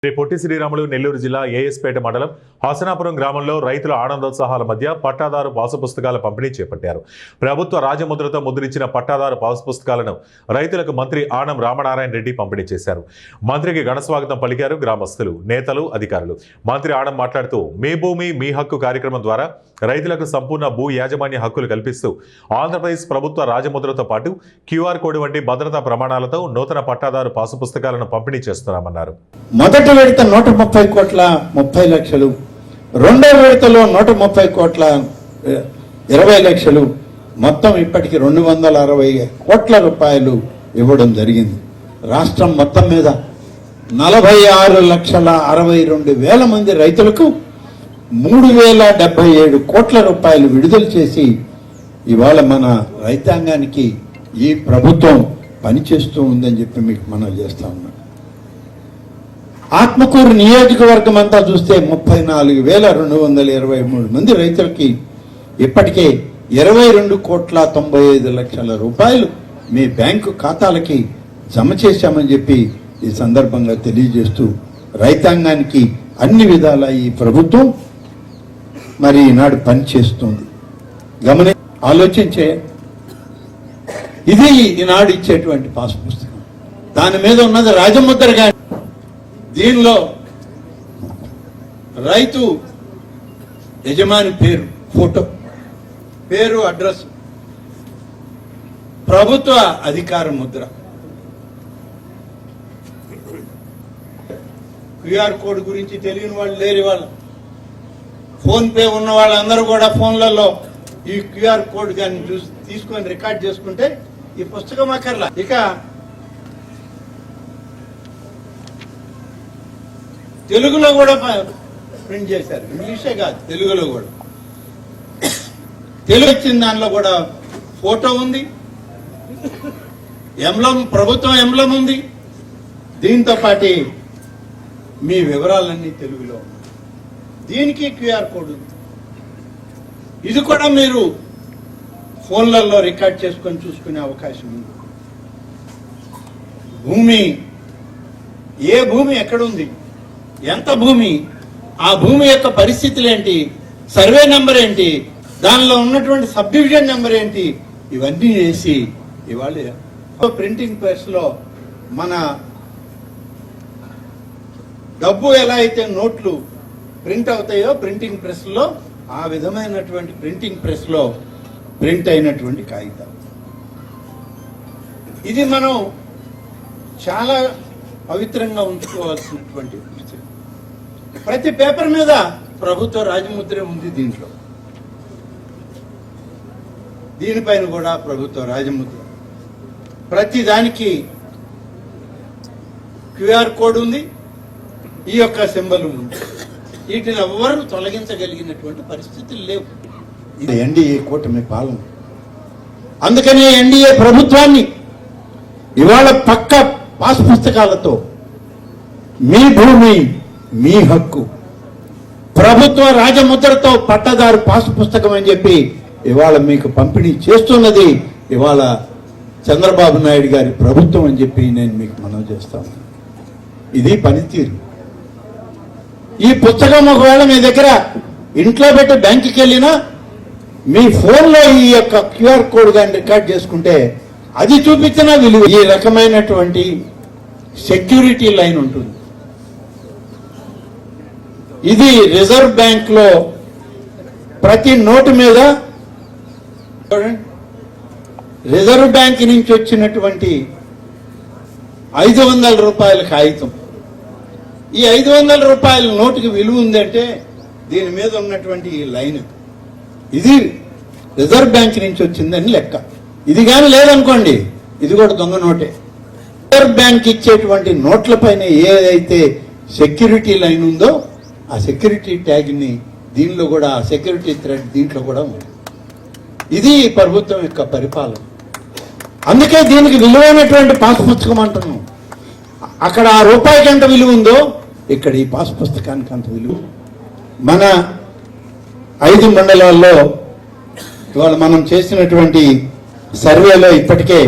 పొట్టి శ్రీరాములు నెల్లూరు జిల్లా ఏఎస్పేట మండలం హాసనాపురం గ్రామంలో రైతుల ఆనందోత్సాహాల మధ్య పట్టాదారు పాసు పుస్తకాల పంపిణీ చేపట్టారు. ప్రభుత్వ రాజముద్రతో ముద్రించిన పట్టాదారు పాసు పుస్తకాలను రైతులకు మంత్రి ఆనం రామనారాయణ రెడ్డి పంపిణీ చేశారు. మంత్రికి ఘనస్వాగతం పలికారు గ్రామస్తులు, నేతలు, అధికారులు. మంత్రి ఆనం మాట్లాడుతూ మీ భూమి మీ హక్కు కార్యక్రమం ద్వారా రైతులకు సంపూర్ణ భూ యాజమాన్య హక్కులు కల్పిస్తూ ఆంధ్రప్రదేశ్ ప్రభుత్వ రాజముద్రతో పాటు QR కోడ్ వంటి భద్రతా ప్రమాణాలతో నూతన పట్టాదారు పాసు పుస్తకాలను పంపిణీ చేస్తున్నామన్నారు. మొదటి విడత 130 కోట్ల 30 లక్షలు, రెండో విడతలో 130 కోట్ల 20 లక్షలు, మొత్తం ఇప్పటికి 260 కోట్ల రూపాయలు ఇవ్వడం జరిగింది. రాష్ట్రం మొత్తం మీద 46,62,000 మంది రైతులకు 3,077 కోట్ల రూపాయలు విడుదల చేసి ఇవాళ మన రైతాంగానికి ఈ ప్రభుత్వం పనిచేస్తూ ఉందని చెప్పి మీకు మనం చేస్తా ఉన్నాం. ఆత్మకూరు నియోజకవర్గం అంతా చూస్తే 34,223 మంది రైతులకి ఇప్పటికే 22,95,00,000 రూపాయలు మీ బ్యాంకు ఖాతాలకి జమ చేశామని చెప్పి ఈ సందర్భంగా తెలియజేస్తూ రైతాంగానికి అన్ని విధాల ఈ ప్రభుత్వం మరి ఈనాడు పనిచేస్తుంది. ఆలోచించే ఇది ఈనాడు ఇచ్చేటువంటి పాస్ పుస్తకం. దాని మీద ఉన్నది రాజముద్ర. కానీ దీనిలో రైతు యజమాని పేరు, ఫోటో, పేరు, అడ్రస్, ప్రభుత్వ అధికార ముద్ర, QR కోడ్ గురించి తెలియని వాళ్ళు లేరు. వాళ్ళు ఫోన్ పే ఉన్న వాళ్ళందరూ కూడా ఫోన్లలో ఈ QR కోడ్ కానీ తీసుకొని రికార్డ్ చేసుకుంటే ఈ పుస్తకం అక్కర్లా. ఇక తెలుగులో కూడా ప్రింట్ చేశారు, ఇంగ్లీషే కాదు తెలుగులో కూడా. తెలుగు వచ్చిన దానిలో కూడా ఫోటో ఉంది, ఎంబ్లం, ప్రభుత్వం ఎంబ్లం ఉంది. దీంతో పాటు మీ వివరాలన్నీ తెలుగులో ఉన్నాయి. దీనికి QR కోడ్ ఉంది. ఇది కూడా మీరు ఫోన్లలో రికార్డ్ చేసుకొని చూసుకునే అవకాశం ఉంది. భూమి, ఏ భూమి ఎక్కడుంది, ఎంత భూమి, ఆ భూమి యొక్క పరిస్థితులు ఏంటి, సర్వే నెంబర్ ఏంటి, దానిలో ఉన్నటువంటి సబ్ డివిజన్ నెంబర్ ఏంటి, ఇవన్నీ చేసి ఇవాళ ప్రింటింగ్ ప్రెస్ లో మన డబ్బు ఎలా అయితే నోట్లు ప్రింట్ అవుతాయో ప్రింటింగ్ ప్రెస్ లో, ఆ విధమైనటువంటి ప్రింటింగ్ ప్రెస్ లో ప్రింట్ అయినటువంటి కాగితం. ఇది మనం చాలా పవిత్రంగా ఉంచుకోవాల్సినటువంటి విషయం. ప్రతి పేపర్ మీద ప్రభుత్వ రాజముద్ర ఉంది. దీంట్లో దీనిపైన కూడా ప్రభుత్వ రాజముద్ర. ప్రతి దానికి QR కోడ్ ఉంది, ఈ యొక్క సింబల్ ఉంది. వీటిని ఎవరు తొలగించగలిగినటువంటి పరిస్థితులు లేవు. ఇది ఎన్డీఏ కూటమి పాలన. అందుకనే ఎన్డీఏ ప్రభుత్వాన్ని ఇవాళ పక్క పాస్ పుస్తకాలతో మీ భూమి మీ హక్కు, ప్రభుత్వ రాజముద్రతో పట్టదారు పాస్ పుస్తకం అని చెప్పి ఇవాళ మీకు పంపిణీ చేస్తున్నది ఇవాళ చంద్రబాబు నాయుడు గారి ప్రభుత్వం అని చెప్పి నేను మీకు మనవి చేస్తాను. ఇది పనితీరు. ఈ పుస్తకం ఒకవేళ మీ దగ్గర ఇంట్లో పెట్టి బ్యాంకుకి వెళ్ళినా మీ ఫోన్లో ఈ యొక్క QR కోడ్ కానీ రికార్డ్ చేసుకుంటే అది చూపించిన విలువ. ఈ రకమైనటువంటి సెక్యూరిటీ లైన్ ఉంటుంది. ఇది రిజర్వ్ బ్యాంక్ లో ప్రతి నోటు మీద రిజర్వ్ బ్యాంక్ నుంచి వచ్చినటువంటి 500 రూపాయల కాగితం. ఈ 500 రూపాయల నోటుకి విలువ ఉందంటే దీని మీద ఉన్నటువంటి ఈ లైన్, ఇది రిజర్వ్ బ్యాంక్ నుంచి వచ్చిందని లెక్క. ఇది కానీ లేదనుకోండి, ఇది కూడా దొంగ నోటే. రిజర్వ్ బ్యాంక్ ఇచ్చేటువంటి నోట్ల పైన ఏదైతే సెక్యూరిటీ లైన్ ఉందో ఆ సెక్యూరిటీ ట్యాగ్ ని దీనిలో కూడా, ఆ సెక్యూరిటీ థ్రెడ్ దీంట్లో కూడా ఉంది. ఇది ప్రభుత్వం యొక్క పరిపాలన. అందుకే దీనికి విలువైనటువంటి పాస్ పుస్తకం అంటున్నాం. అక్కడ ఆ రూపాయికి ఎంత విలువ ఉందో ఇక్కడ ఈ పాస్ పుస్తకానికి అంత విలువ. మన 5 మండలాల్లో ఇవాళ మనం చేసినటువంటి సర్వేలో ఇప్పటికే